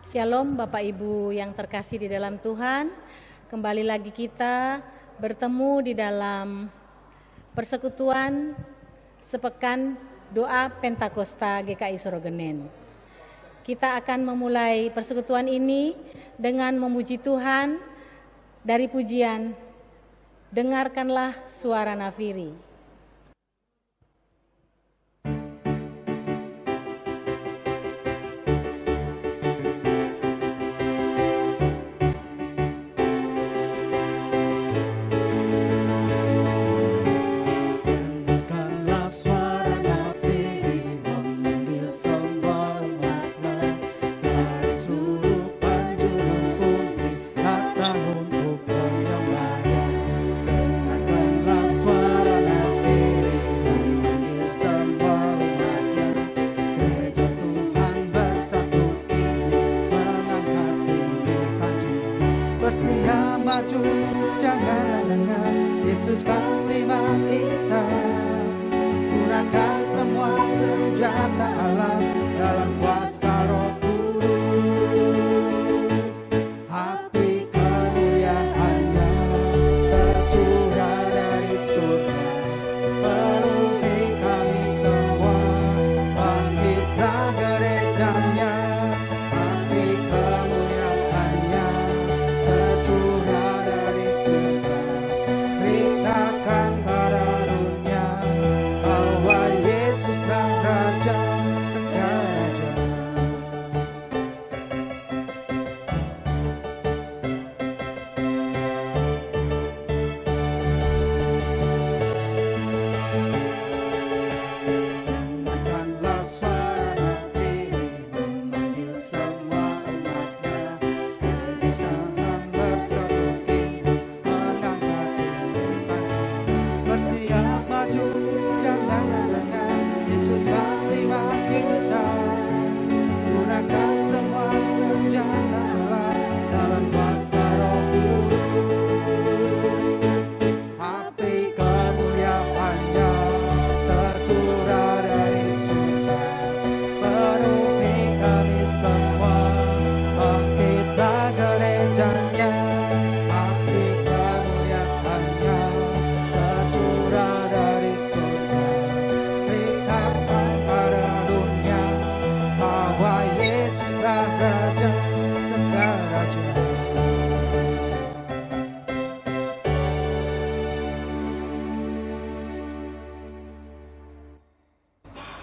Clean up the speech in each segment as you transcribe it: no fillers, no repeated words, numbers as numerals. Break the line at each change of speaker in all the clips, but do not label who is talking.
Shalom Bapak Ibu yang terkasih di dalam Tuhan. Kembali lagi kita bertemu di dalam persekutuan sepekan doa Pentakosta GKI Sorogenen. Kita akan memulai persekutuan ini dengan memuji Tuhan dari pujian Dengarkanlah Suara Nafiri.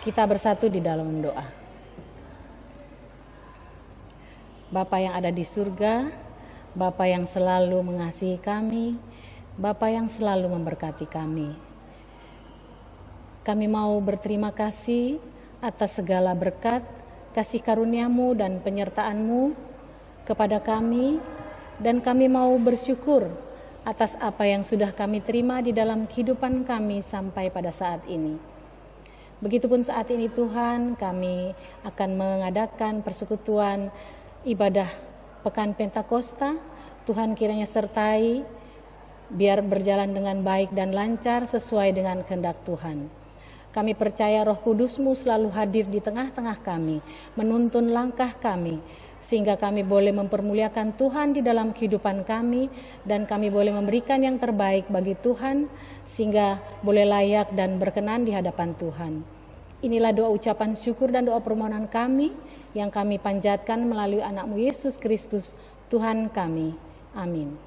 Kita bersatu di dalam doa. Bapa yang ada di surga, Bapa yang selalu mengasihi kami, Bapa yang selalu memberkati kami. Kami mau berterima kasih atas segala berkat, kasih karunia-Mu dan penyertaan-Mu kepada kami, dan kami mau bersyukur atas apa yang sudah kami terima di dalam kehidupan kami sampai pada saat ini. Begitupun saat ini Tuhan, kami akan mengadakan persekutuan ibadah Pekan Pentakosta. Tuhan kiranya sertai, biar berjalan dengan baik dan lancar sesuai dengan kehendak Tuhan. Kami percaya Roh Kudus-Mu selalu hadir di tengah-tengah kami, menuntun langkah kami, sehingga kami boleh mempermuliakan Tuhan di dalam kehidupan kami, dan kami boleh memberikan yang terbaik bagi Tuhan, sehingga boleh layak dan berkenan di hadapan Tuhan. Inilah doa ucapan syukur dan doa permohonan kami yang kami panjatkan melalui anak-Mu Yesus Kristus, Tuhan kami. Amin.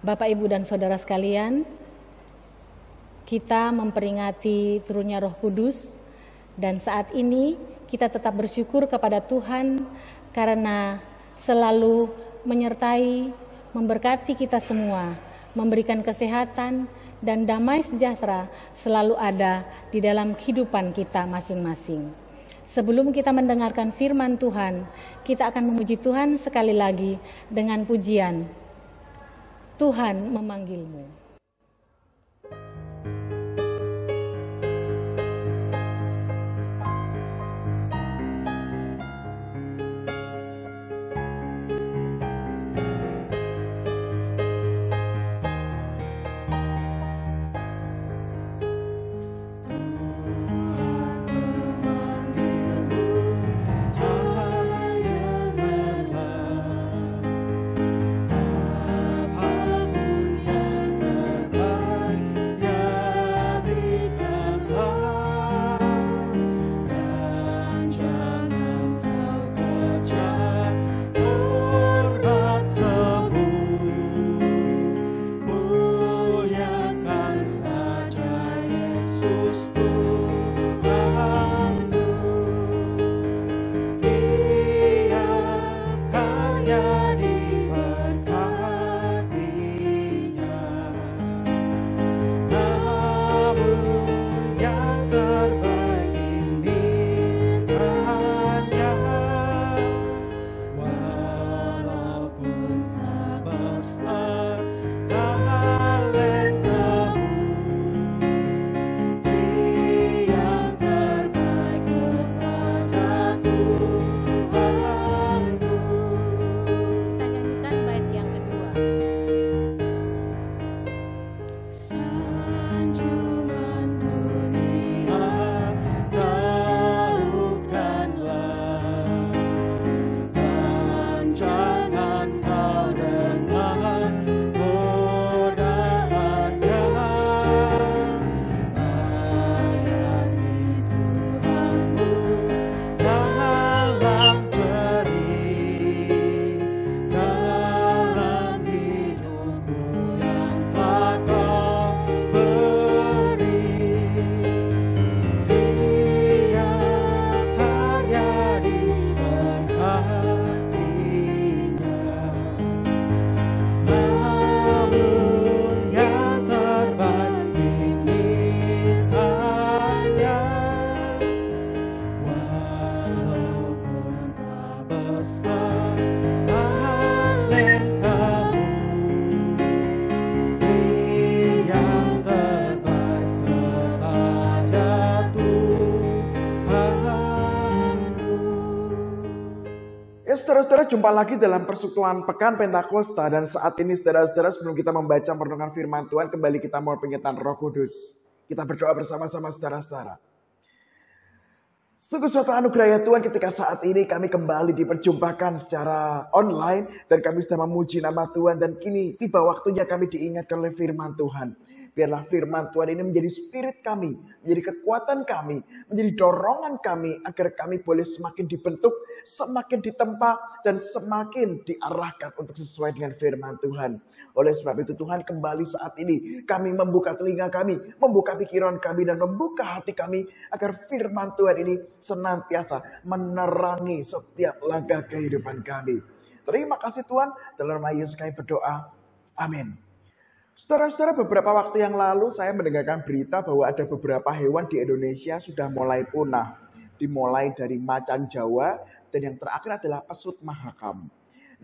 Bapak, Ibu, dan Saudara sekalian, kita memperingati turunnya Roh Kudus, dan saat ini kita tetap bersyukur kepada Tuhan karena selalu menyertai, memberkati kita semua, memberikan kesehatan dan damai sejahtera selalu ada di dalam kehidupan kita masing-masing. Sebelum kita mendengarkan firman Tuhan, kita akan memuji Tuhan sekali lagi dengan pujian Tuhan memanggilmu.
Ya saudara-saudara, jumpa lagi dalam persekutuan Pekan Pentakosta. Dan saat ini saudara-saudara, sebelum kita membaca merenungkan firman Tuhan, kembali kita mau penyertaan Roh Kudus. Kita berdoa bersama-sama saudara-saudara. Sungguh suatu anugerah ya Tuhan ketika saat ini kami kembali diperjumpakan secara online. Dan kami sudah memuji nama Tuhan. Dan kini tiba waktunya kami diingatkan oleh firman Tuhan. Biarlah firman Tuhan ini menjadi spirit kami, menjadi kekuatan kami, menjadi dorongan kami agar kami boleh semakin dibentuk, semakin ditempa, dan semakin diarahkan untuk sesuai dengan firman Tuhan. Oleh sebab itu Tuhan, kembali saat ini kami membuka telinga kami, membuka pikiran kami, dan membuka hati kami agar firman Tuhan ini senantiasa menerangi setiap langkah kehidupan kami. Terima kasih Tuhan, dalam nama Yesus kami berdoa. Amin. Saudara-saudara, beberapa waktu yang lalu saya mendengarkan berita bahwa ada beberapa hewan di Indonesia sudah mulai punah. Dimulai dari macan Jawa dan yang terakhir adalah pesut mahakam.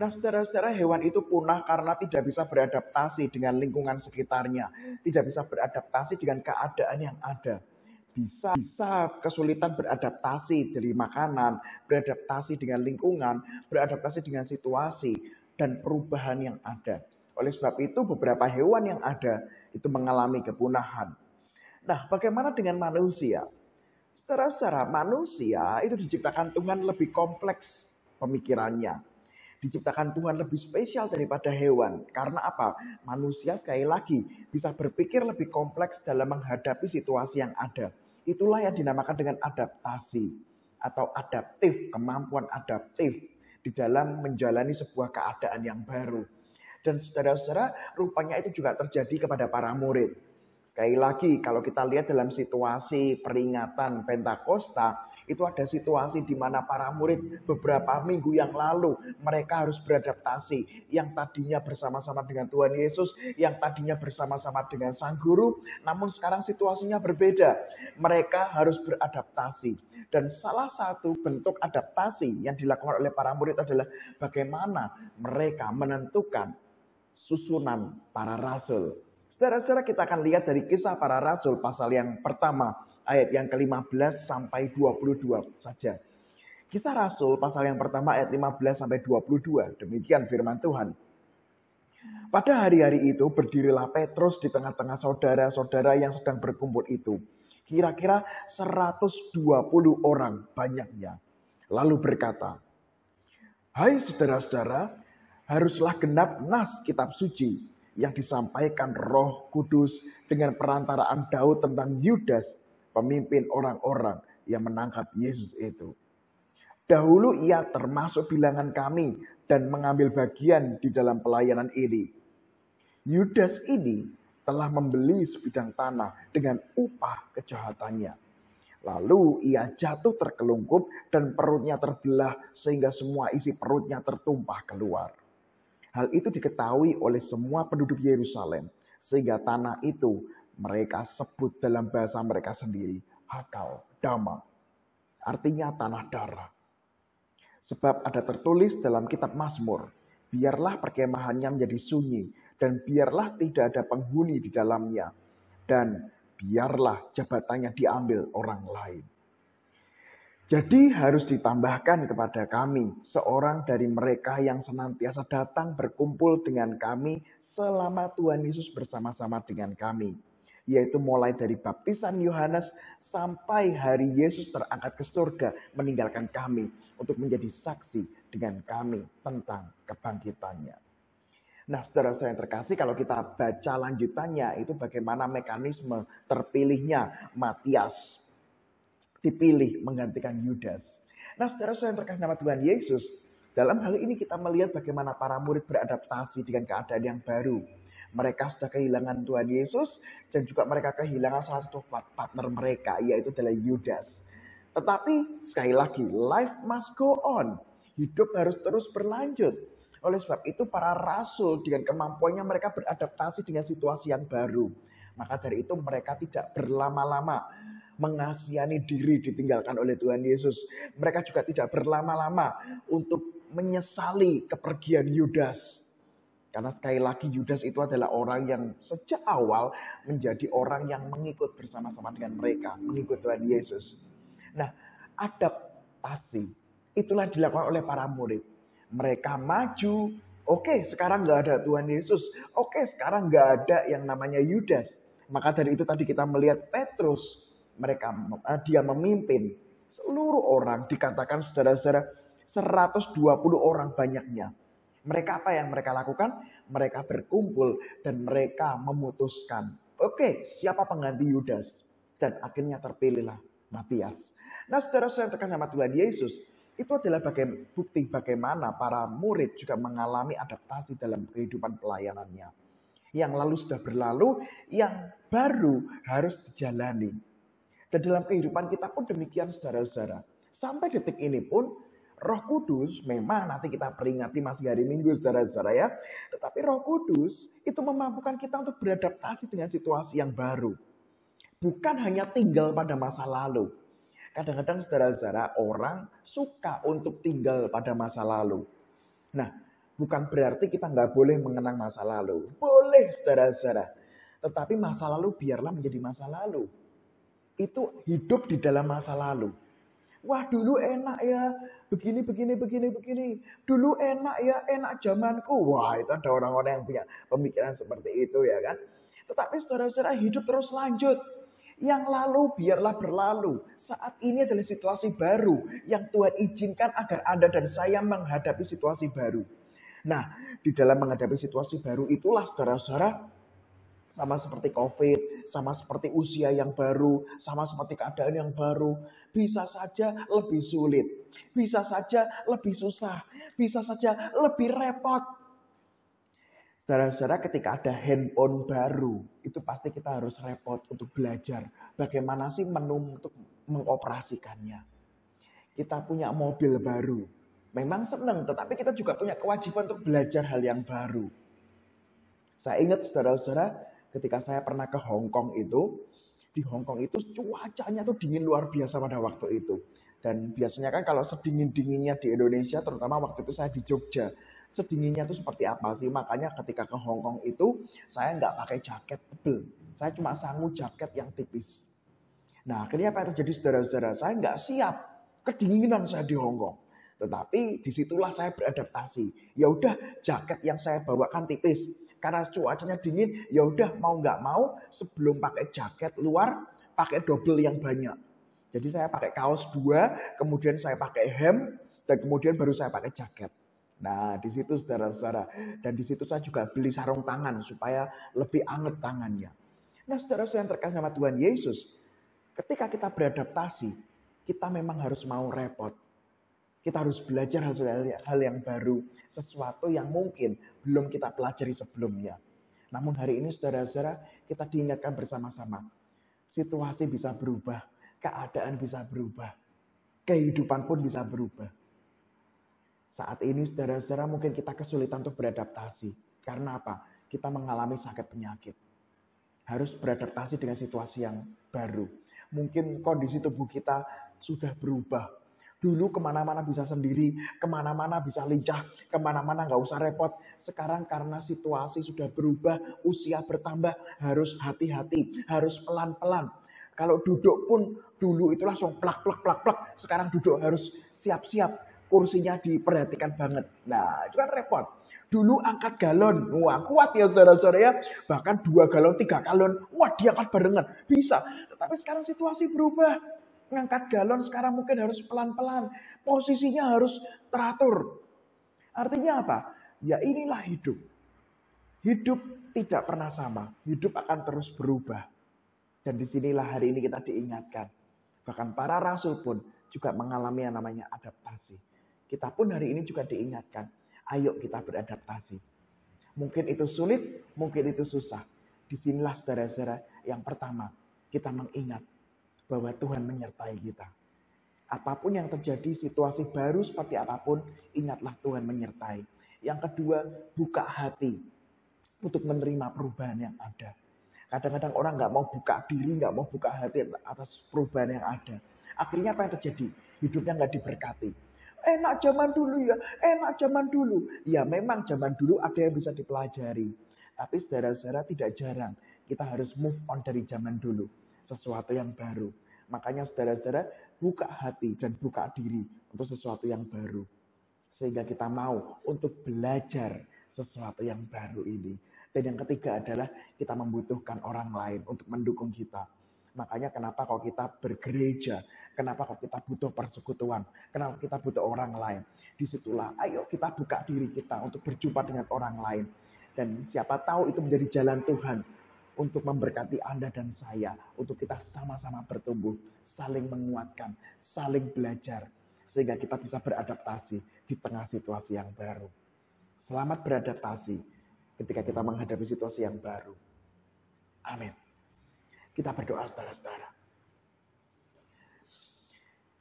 Nah saudara-saudara, hewan itu punah karena tidak bisa beradaptasi dengan lingkungan sekitarnya. Tidak bisa beradaptasi dengan keadaan yang ada. Bisa kesulitan beradaptasi dari makanan, beradaptasi dengan lingkungan, beradaptasi dengan situasi dan perubahan yang ada. Oleh sebab itu beberapa hewan yang ada itu mengalami kepunahan. Nah, bagaimana dengan manusia? Saudara-saudara, manusia itu diciptakan Tuhan lebih kompleks pemikirannya. Diciptakan Tuhan lebih spesial daripada hewan. Karena apa? Manusia sekali lagi bisa berpikir lebih kompleks dalam menghadapi situasi yang ada. Itulah yang dinamakan dengan adaptasi atau adaptif, kemampuan adaptif di dalam menjalani sebuah keadaan yang baru. Dan saudara-saudara, rupanya itu juga terjadi kepada para murid. Sekali lagi, kalau kita lihat dalam situasi peringatan Pentakosta, itu ada situasi di mana para murid beberapa minggu yang lalu, mereka harus beradaptasi. Yang tadinya bersama-sama dengan Tuhan Yesus, yang tadinya bersama-sama dengan Sang Guru, namun sekarang situasinya berbeda. Mereka harus beradaptasi. Dan salah satu bentuk adaptasi yang dilakukan oleh para murid adalah bagaimana mereka menentukan susunan para rasul. Saudara-saudara, kita akan lihat dari Kisah Para Rasul pasal yang pertama, ayat yang ke-15 sampai 22 saja. Kisah Rasul pasal yang pertama ayat 15 sampai 22. Demikian firman Tuhan. Pada hari-hari itu berdirilah Petrus di tengah-tengah saudara-saudara yang sedang berkumpul itu. Kira-kira 120 orang banyaknya. Lalu berkata, "Hai saudara-saudara, haruslah genap nas kitab suci yang disampaikan Roh Kudus dengan perantaraan Daud tentang Yudas, pemimpin orang-orang yang menangkap Yesus itu. Dahulu ia termasuk bilangan kami dan mengambil bagian di dalam pelayanan ini. Yudas ini telah membeli sebidang tanah dengan upah kejahatannya. Lalu ia jatuh terkelungkup dan perutnya terbelah sehingga semua isi perutnya tertumpah keluar. Hal itu diketahui oleh semua penduduk Yerusalem, sehingga tanah itu mereka sebut dalam bahasa mereka sendiri, Hakal Dama. Artinya tanah darah. Sebab ada tertulis dalam kitab Mazmur, biarlah perkemahannya menjadi sunyi, dan biarlah tidak ada penghuni di dalamnya, dan biarlah jabatannya diambil orang lain. Jadi harus ditambahkan kepada kami seorang dari mereka yang senantiasa datang berkumpul dengan kami selama Tuhan Yesus bersama-sama dengan kami. Yaitu mulai dari baptisan Yohanes sampai hari Yesus terangkat ke surga meninggalkan kami untuk menjadi saksi dengan kami tentang kebangkitannya." Nah saudara saya yang terkasih, kalau kita baca lanjutannya itu bagaimana mekanisme terpilihnya Matias. Dipilih menggantikan Yudas. Nah saudara yang terkasih nama Tuhan Yesus, dalam hal ini kita melihat bagaimana para murid beradaptasi dengan keadaan yang baru. Mereka sudah kehilangan Tuhan Yesus dan juga mereka kehilangan salah satu partner mereka, yaitu adalah Yudas. Tetapi sekali lagi, life must go on. Hidup harus terus berlanjut. Oleh sebab itu para rasul dengan kemampuannya mereka beradaptasi dengan situasi yang baru. Maka dari itu mereka tidak berlama-lama mengasihani diri ditinggalkan oleh Tuhan Yesus. Mereka juga tidak berlama-lama untuk menyesali kepergian Yudas. Karena sekali lagi Yudas itu adalah orang yang sejak awal menjadi orang yang mengikut bersama-sama dengan mereka, mengikut Tuhan Yesus. Nah, adaptasi itulah dilakukan oleh para murid. Mereka maju. Oke, sekarang nggak ada Tuhan Yesus. Oke, sekarang nggak ada yang namanya Yudas. Maka dari itu tadi kita melihat Petrus. Dia memimpin seluruh orang, dikatakan saudara-saudara 120 orang banyaknya. Mereka apa yang mereka lakukan? Mereka berkumpul dan mereka memutuskan. Oke, siapa pengganti Yudas? Dan akhirnya terpilihlah Matias. Nah, saudara-saudara yang terkasih sama Tuhan Yesus, itu adalah bukti bagaimana para murid juga mengalami adaptasi dalam kehidupan pelayanannya. Yang lalu sudah berlalu, yang baru harus dijalani. Dan dalam kehidupan kita pun demikian saudara-saudara. Sampai detik ini pun Roh Kudus memang nanti kita peringati masih hari Minggu saudara-saudara ya. Tetapi Roh Kudus itu memampukan kita untuk beradaptasi dengan situasi yang baru. Bukan hanya tinggal pada masa lalu. Kadang-kadang saudara-saudara orang suka untuk tinggal pada masa lalu. Nah, bukan berarti kita nggak boleh mengenang masa lalu. Boleh saudara-saudara. Tetapi masa lalu biarlah menjadi masa lalu. Itu hidup di dalam masa lalu. Wah dulu enak ya, begini. Dulu enak ya, enak zamanku. Wah itu ada orang-orang yang punya pemikiran seperti itu ya kan. Tetapi saudara-saudara hidup terus lanjut. Yang lalu biarlah berlalu. Saat ini adalah situasi baru yang Tuhan izinkan agar Anda dan saya menghadapi situasi baru. Nah di dalam menghadapi situasi baru itulah saudara-saudara, sama seperti COVID, sama seperti usia yang baru, sama seperti keadaan yang baru. Bisa saja lebih sulit, bisa saja lebih susah, bisa saja lebih repot. Saudara-saudara ketika ada handphone baru, itu pasti kita harus repot untuk belajar. Bagaimana sih menu untuk mengoperasikannya. Kita punya mobil baru, memang senang, tetapi kita juga punya kewajiban untuk belajar hal yang baru. Saya ingat saudara-saudara, ketika saya pernah ke Hong Kong itu, di Hong Kong itu cuacanya tuh dingin luar biasa pada waktu itu. Dan biasanya kan kalau sedingin-dinginnya di Indonesia, terutama waktu itu saya di Jogja, sedinginnya itu seperti apa sih? Makanya ketika ke Hong Kong itu, saya nggak pakai jaket tebel. Saya cuma sanggup jaket yang tipis. Nah, akhirnya apa yang terjadi saudara-saudara? Saya nggak siap kedinginan saya di Hong Kong. Tetapi disitulah saya beradaptasi. Ya udah, jaket yang saya bawakan tipis. Karena cuacanya dingin, ya udah mau nggak mau sebelum pakai jaket luar, pakai double yang banyak. Jadi saya pakai kaos 2, kemudian saya pakai hem, dan kemudian baru saya pakai jaket. Nah di situ saudara-saudara, dan di situ saya juga beli sarung tangan supaya lebih anget tangannya. Nah saudara-saudara yang terkasih sama Tuhan Yesus, ketika kita beradaptasi, kita memang harus mau repot. Kita harus belajar hal yang baru, sesuatu yang mungkin belum kita pelajari sebelumnya. Namun hari ini saudara-saudara, kita diingatkan bersama-sama. Situasi bisa berubah, keadaan bisa berubah, kehidupan pun bisa berubah. Saat ini saudara-saudara mungkin kita kesulitan untuk beradaptasi. Karena apa? Kita mengalami sakit penyakit. Harus beradaptasi dengan situasi yang baru. Mungkin kondisi tubuh kita sudah berubah. Dulu kemana-mana bisa sendiri, kemana-mana bisa lincah, kemana-mana nggak usah repot. Sekarang karena situasi sudah berubah, usia bertambah, harus hati-hati, harus pelan-pelan. Kalau duduk pun dulu itu langsung plak. Sekarang duduk harus siap-siap, kursinya diperhatikan banget. Nah itu kan repot. Dulu angkat galon, wah kuat ya saudara-saudara ya. Bahkan 2 galon, 3 galon, wah diangkat barengan, bisa. Tetapi sekarang situasi berubah. Ngangkat galon sekarang mungkin harus pelan-pelan. Posisinya harus teratur. Artinya apa? Ya inilah hidup. Hidup tidak pernah sama. Hidup akan terus berubah. Dan disinilah hari ini kita diingatkan. Bahkan para rasul pun juga mengalami yang namanya adaptasi. Kita pun hari ini juga diingatkan. Ayo kita beradaptasi. Mungkin itu sulit, mungkin itu susah. Disinilah saudara-saudara yang pertama kita mengingat bahwa Tuhan menyertai kita. Apapun yang terjadi, situasi baru seperti apapun, ingatlah Tuhan menyertai. Yang kedua, buka hati untuk menerima perubahan yang ada. Kadang-kadang orang nggak mau buka diri, nggak mau buka hati atas perubahan yang ada. Akhirnya apa yang terjadi? Hidupnya nggak diberkati. Enak zaman dulu ya, enak zaman dulu. Ya memang zaman dulu ada yang bisa dipelajari. Tapi saudara-saudara tidak jarang kita harus move on dari zaman dulu. Sesuatu yang baru. Makanya saudara-saudara buka hati dan buka diri untuk sesuatu yang baru. Sehingga kita mau untuk belajar sesuatu yang baru ini. Dan yang ketiga adalah kita membutuhkan orang lain untuk mendukung kita. Makanya kenapa kalau kita bergereja, kenapa kalau kita butuh persekutuan, kenapa kita butuh orang lain. Disitulah ayo kita buka diri kita untuk berjumpa dengan orang lain. Dan siapa tahu itu menjadi jalan Tuhan untuk memberkati Anda dan saya, untuk kita sama-sama bertumbuh, saling menguatkan, saling belajar, sehingga kita bisa beradaptasi di tengah situasi yang baru. Selamat beradaptasi ketika kita menghadapi situasi yang baru. Amin. Kita berdoa saudara-saudara.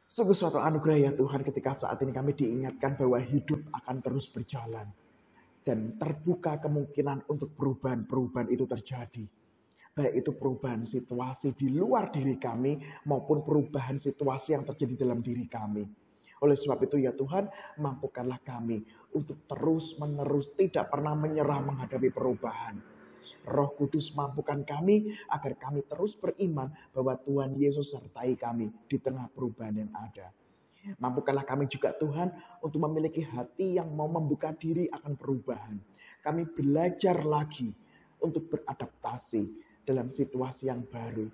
Sungguh suatu anugerah ya Tuhan ketika saat ini kami diingatkan bahwa hidup akan terus berjalan. Dan terbuka kemungkinan untuk perubahan-perubahan itu terjadi. Baik itu perubahan situasi di luar diri kami maupun perubahan situasi yang terjadi dalam diri kami. Oleh sebab itu ya Tuhan, mampukanlah kami untuk terus-menerus tidak pernah menyerah menghadapi perubahan. Roh Kudus mampukan kami agar kami terus beriman bahwa Tuhan Yesus sertai kami di tengah perubahan yang ada. Mampukanlah kami juga Tuhan untuk memiliki hati yang mau membuka diri akan perubahan. Kami belajar lagi untuk beradaptasi dalam situasi yang baru.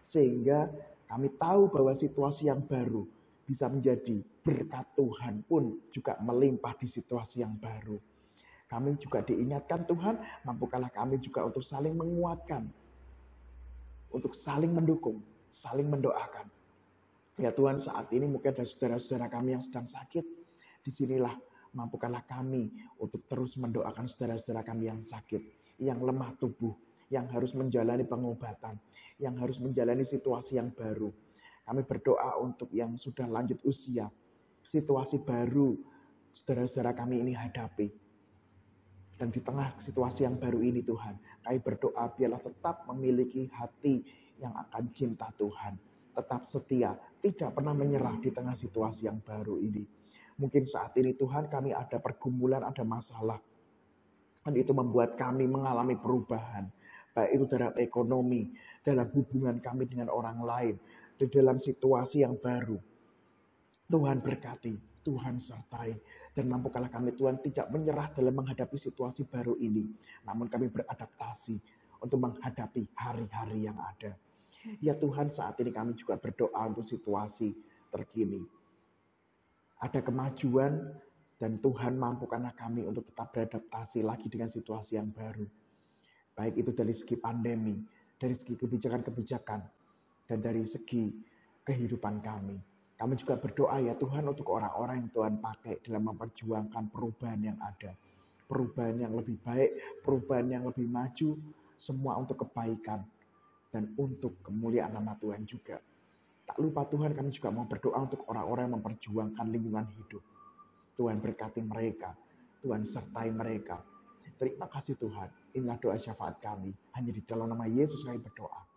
Sehingga kami tahu bahwa situasi yang baru bisa menjadi berkat Tuhan pun juga melimpah di situasi yang baru. Kami juga diingatkan Tuhan, mampukanlah kami juga untuk saling menguatkan, untuk saling mendukung, saling mendoakan. Ya Tuhan, saat ini mungkin ada saudara-saudara kami yang sedang sakit. Disinilah mampukanlah kami untuk terus mendoakan saudara-saudara kami yang sakit, yang lemah tubuh, yang harus menjalani pengobatan, yang harus menjalani situasi yang baru. Kami berdoa untuk yang sudah lanjut usia, situasi baru saudara-saudara kami ini hadapi. Dan di tengah situasi yang baru ini Tuhan, kami berdoa biarlah tetap memiliki hati yang akan cinta Tuhan. Tetap setia, tidak pernah menyerah di tengah situasi yang baru ini. Mungkin saat ini Tuhan kami ada pergumulan, ada masalah. Dan itu membuat kami mengalami perubahan. Baik itu dalam ekonomi, dalam hubungan kami dengan orang lain, di dalam situasi yang baru. Tuhan berkati, Tuhan sertai, dan mampukanlah kami Tuhan tidak menyerah dalam menghadapi situasi baru ini. Namun kami beradaptasi untuk menghadapi hari-hari yang ada. Ya Tuhan, saat ini kami juga berdoa untuk situasi terkini. Ada kemajuan dan Tuhan mampukanlah kami untuk tetap beradaptasi lagi dengan situasi yang baru. Baik itu dari segi pandemi, dari segi kebijakan-kebijakan, dan dari segi kehidupan kami. Kami juga berdoa ya Tuhan untuk orang-orang yang Tuhan pakai dalam memperjuangkan perubahan yang ada. Perubahan yang lebih baik, perubahan yang lebih maju, semua untuk kebaikan dan untuk kemuliaan nama Tuhan juga. Tak lupa Tuhan kami juga mau berdoa untuk orang-orang yang memperjuangkan lingkungan hidup. Tuhan berkati mereka, Tuhan sertai mereka. Terima kasih Tuhan, inilah doa syafaat kami. Hanya di dalam nama Yesus kami berdoa.